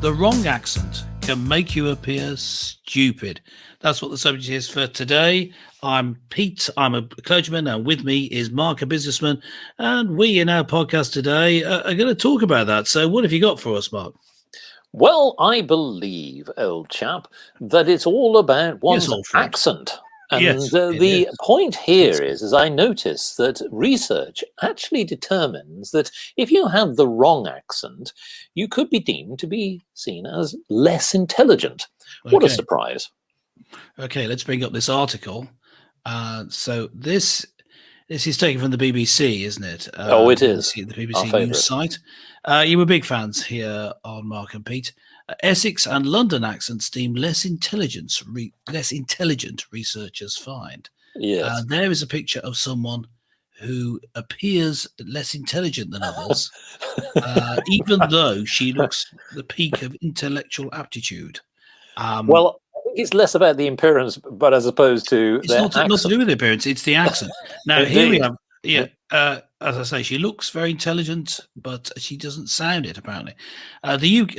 The wrong accent can make you appear stupid. That's what the subject is for today. I'm Pete. I'm a clergyman, and with me is Mark, a businessman. And we, in our podcast today, are going to talk about that. So, what have you got for us, Mark? Well, I believe, old chap, that it's all about one's accent. And the point here is, as I notice, that research actually determines that if you have the wrong accent, you could be deemed to be seen as less intelligent. What a surprise. Okay, let's bring up this article. So this is taken from the BBC, isn't it? It is. The BBC news site. You were big fans here on Mark and Pete. Essex and London accents deemed less intelligent, researchers find. Yes. There is a picture of someone who appears less intelligent than others, even though she looks the peak of intellectual aptitude. Well, I think it's less about the appearance, but as opposed to it's not to do with the appearance; it's the accent. Now here we have, as I say, she looks very intelligent, but she doesn't sound it. Apparently, the UK.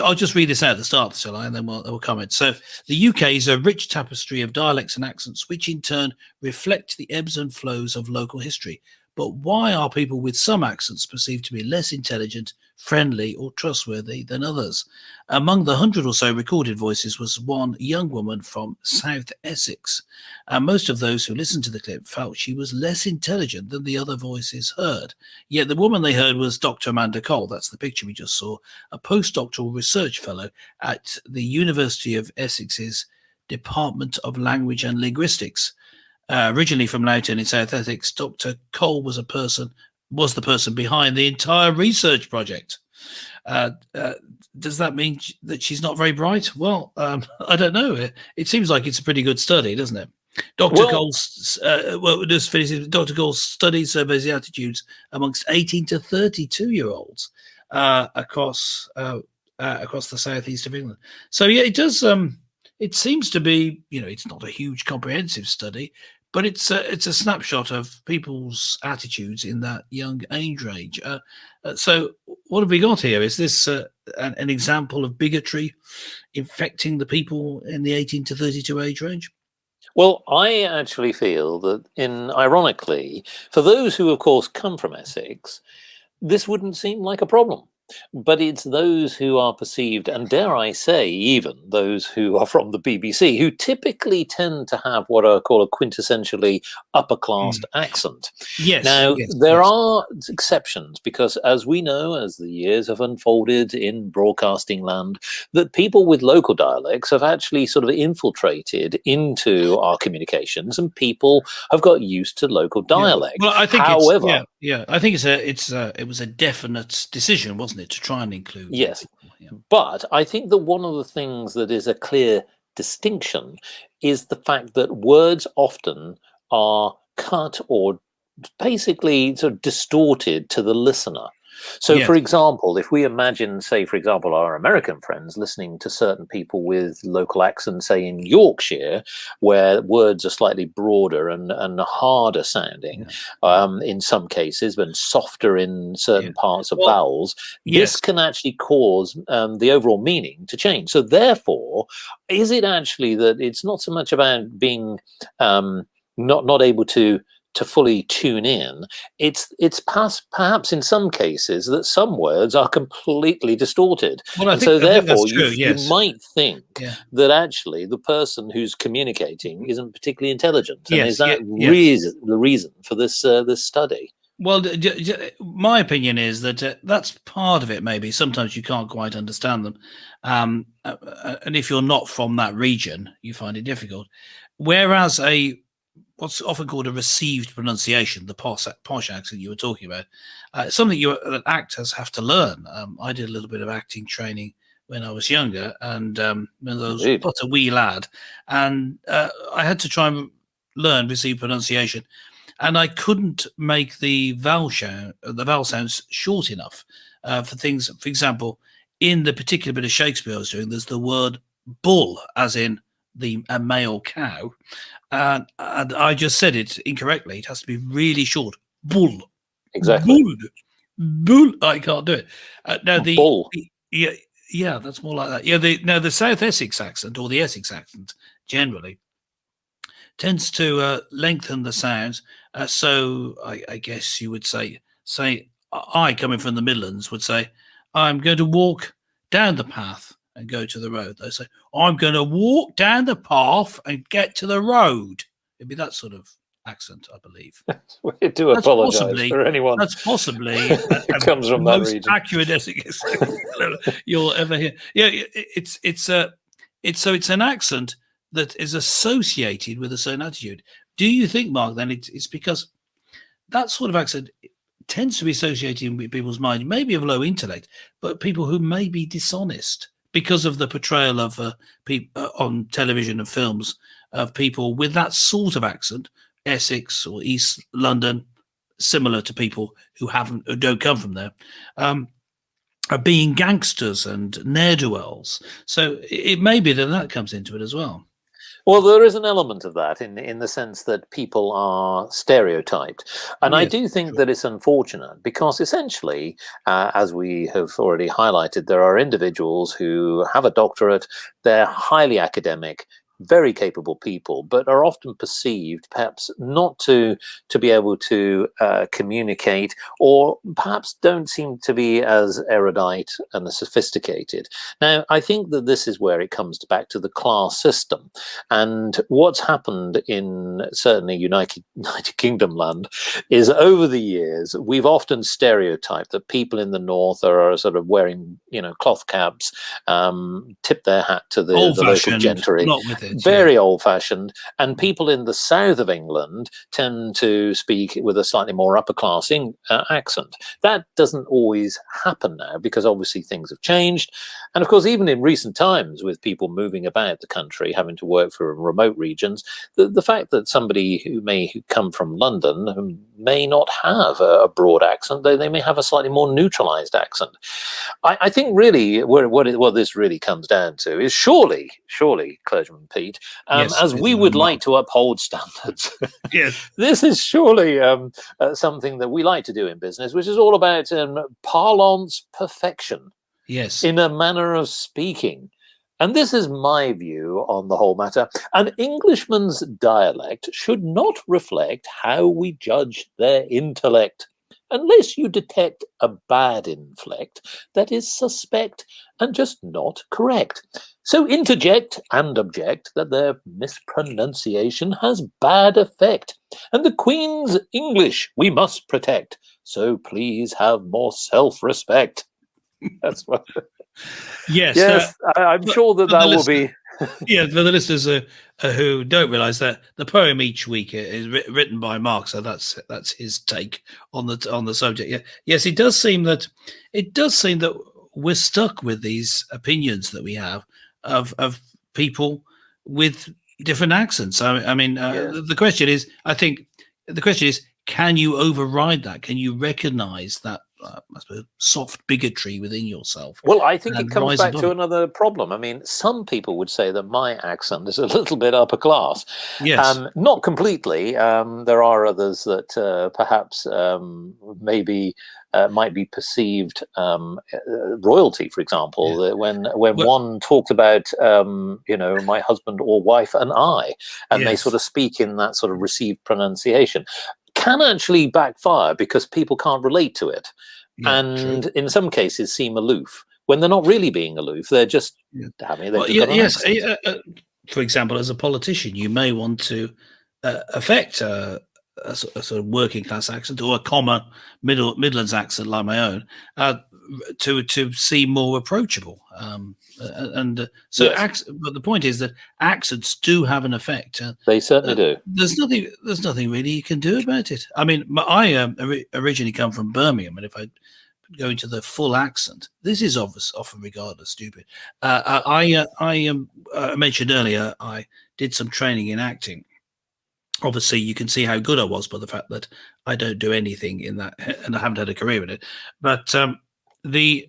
I'll just read this out at the start, shall I? And then we'll comment. So, the UK is a rich tapestry of dialects and accents, which in turn reflect the ebbs and flows of local history. But why are people with some accents perceived to be less intelligent, friendly, or trustworthy than others? Among the 100 or so recorded voices was one young woman from South Essex, and most of those who listened to the clip felt she was less intelligent than the other voices heard. Yet the woman they heard was Dr. Amanda Cole, that's the picture we just saw, a postdoctoral research fellow at the University of Essex's Department of Language and Linguistics. Originally from Loughton in South Essex, Dr. Cole was the person behind the entire research project. Does that mean that she's not very bright? Well, I don't know. It seems like it's a pretty good study, doesn't it? Dr. Cole studies surveys the attitudes amongst 18 to 32-year-olds across the southeast of England. So yeah, it does. It seems to be, it's not a huge comprehensive study, but it's a snapshot of people's attitudes in that young age range. So what have we got here? Is this an example of bigotry infecting the people in the 18 to 32 age range? Well, I actually feel that, ironically, for those who, of course, come from Essex, this wouldn't seem like a problem. But it's those who are perceived, and dare I say, even those who are from the BBC, who typically tend to have what I call a quintessentially upper-class accent. Yes. Now, there are exceptions, because as we know, as the years have unfolded in broadcasting land, that people with local dialects have actually sort of infiltrated into our communications, and people have got used to local dialect. Well, I think, however, I think it was a definite decision, wasn't it, to try and include? Yes, but I think that one of the things that is a clear distinction is the fact that words often are cut or basically sort of distorted to the listener. So, for example, if we imagine, say, for example, our American friends listening to certain people with local accents, say in Yorkshire, where words are slightly broader and harder sounding in some cases, but softer in certain parts of vowels, this can actually cause the overall meaning to change. So therefore, is it actually that it's not so much about being not able to fully tune in, it's perhaps in some cases that some words are completely distorted. Well, I think therefore you might think that actually the person who's communicating isn't particularly intelligent. And is that the reason for this study? Well, my opinion is that that's part of it. Maybe sometimes you can't quite understand them, and if you're not from that region, you find it difficult. Whereas what's often called a received pronunciation, the posh accent you were talking about, something that actors have to learn. I did a little bit of acting training when I was younger, and when I was but a wee lad, and I had to try and learn received pronunciation, and I couldn't make the vowel sounds short enough for things. For example, in the particular bit of Shakespeare I was doing, there's the word bull, as in a male cow. And I just said it incorrectly. It has to be really short. Bull. Exactly. Bull. I can't do it. Now bull. Yeah, that's more like that. Yeah, the South Essex accent, or the Essex accent generally, tends to lengthen the sounds. So I guess you would say, I coming from the Midlands would say, I'm going to walk down the path and go to the road. They say, I'm going to walk down the path and get to the road. It'd be that sort of accent, I believe. We do apologise for anyone That's possibly who comes from that most region. accurate Essex you'll ever hear. Yeah, it's an accent that is associated with a certain attitude. Do you think, Mark, then it's because that sort of accent tends to be associated with people's mind, maybe of low intellect, but people who may be dishonest because of the portrayal of people on television and films of people with that sort of accent, Essex or East London, similar to people who don't come from there, are being gangsters and ne'er-do-wells. So it may be that comes into it as well. Well, there is an element of that in the sense that people are stereotyped. And I do think that it's unfortunate because essentially, as we have already highlighted, there are individuals who have a doctorate, they're highly academic, very capable people, but are often perceived perhaps not to be able to communicate, or perhaps don't seem to be as erudite and sophisticated. Now, I think that this is where it comes back to the class system, and what's happened in certainly United Kingdom land is over the years we've often stereotyped that people in the north are sort of wearing cloth caps, tip their hat to the local gentry. Not with it. Very old-fashioned, and people in the south of England tend to speak with a slightly more upper-class accent. That doesn't always happen now because obviously things have changed, and of course even in recent times with people moving about the country, having to work for remote regions, the fact that somebody who may come from London may not have a broad accent, they may have a slightly more neutralized accent. I think really what this really comes down to is surely, Clergyman Pete, as we would like to uphold standards, yes, this is surely something that we like to do in business, which is all about parlance perfection. Yes, in a manner of speaking. And this is my view on the whole matter. An Englishman's dialect should not reflect how we judge their intellect, unless you detect a bad inflect that is suspect and just not correct. So interject and object that their mispronunciation has bad effect, and the Queen's English we must protect, so please have more self-respect. That's what... Yes, I'm sure that will be... Yeah, for the listeners who don't realise that the poem each week is written by Mark, so that's his take on the subject. Yeah, yes, it does seem that we're stuck with these opinions that we have of people with different accents. I mean, the question is, can you override that? Can you recognise that? I suppose soft bigotry within yourself. Well, I think it comes back to another problem. I mean, some people would say that my accent is a little bit upper class. Yes, not completely. There are others that perhaps maybe might be perceived royalty, for example. That when one talks about my husband or wife and I, and they sort of speak in that sort of received pronunciation, can actually backfire because people can't relate to it, and in some cases seem aloof when they're not really being aloof. They're just having for example, as a politician, you may want to affect a sort of working class accent or a common Midlands accent like my own to seem more approachable. But the point is that accents do have an effect. They certainly do. There's nothing really you can do about it. I mean, I originally come from Birmingham, and if I go into the full accent, this is often regarded as stupid. I mentioned earlier I did some training in acting. Obviously, you can see how good I was by the fact that I don't do anything in that, and I haven't had a career in it. But the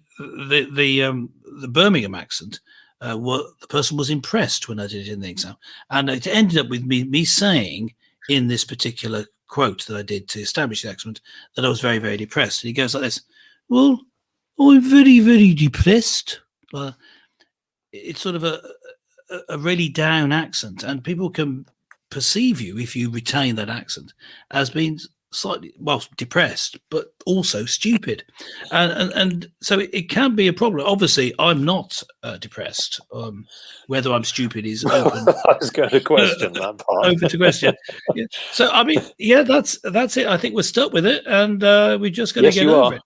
Birmingham accent, the person was impressed when I did it in the exam, and it ended up with me saying in this particular quote that I did to establish the accent that I was very, very depressed. And he goes like this: "Well, I'm very, very depressed. it's sort of a really down accent, and people can perceive you, if you retain that accent, as being slightly, well, depressed, but also stupid, and so it can be a problem. Obviously, I'm not depressed. Whether I'm stupid is open. I was going to question that part. Open to question. Yeah. So I mean, yeah, that's it. I think we're stuck with it, and we're just going to get over it.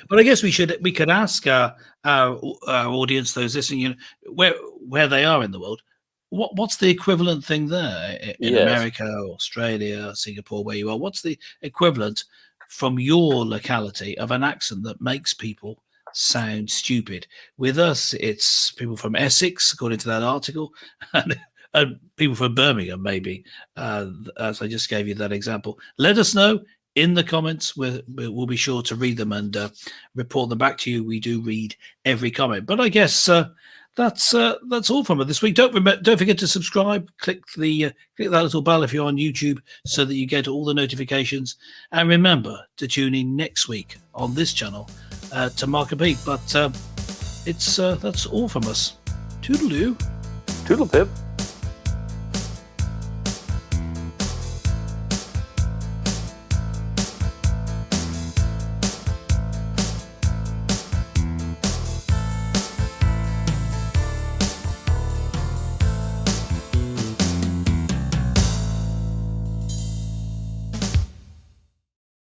But I guess we could ask our audience, those listening, where they are in the world. What's the equivalent thing there in America, Australia, Singapore, where you are? What's the equivalent from your locality of an accent that makes people sound stupid? With us, it's people from Essex, according to that article, and people from Birmingham, maybe, as I just gave you that example. Let us know in the comments. We'll be sure to read them and report them back to you. We do read every comment. But I guess that's all from us this week. Don't forget to subscribe. Click that little bell if you're on YouTube, so that you get all the notifications. And remember to tune in next week on this channel to Mark and Pete. But that's all from us. Toodaloo. Toodle pip.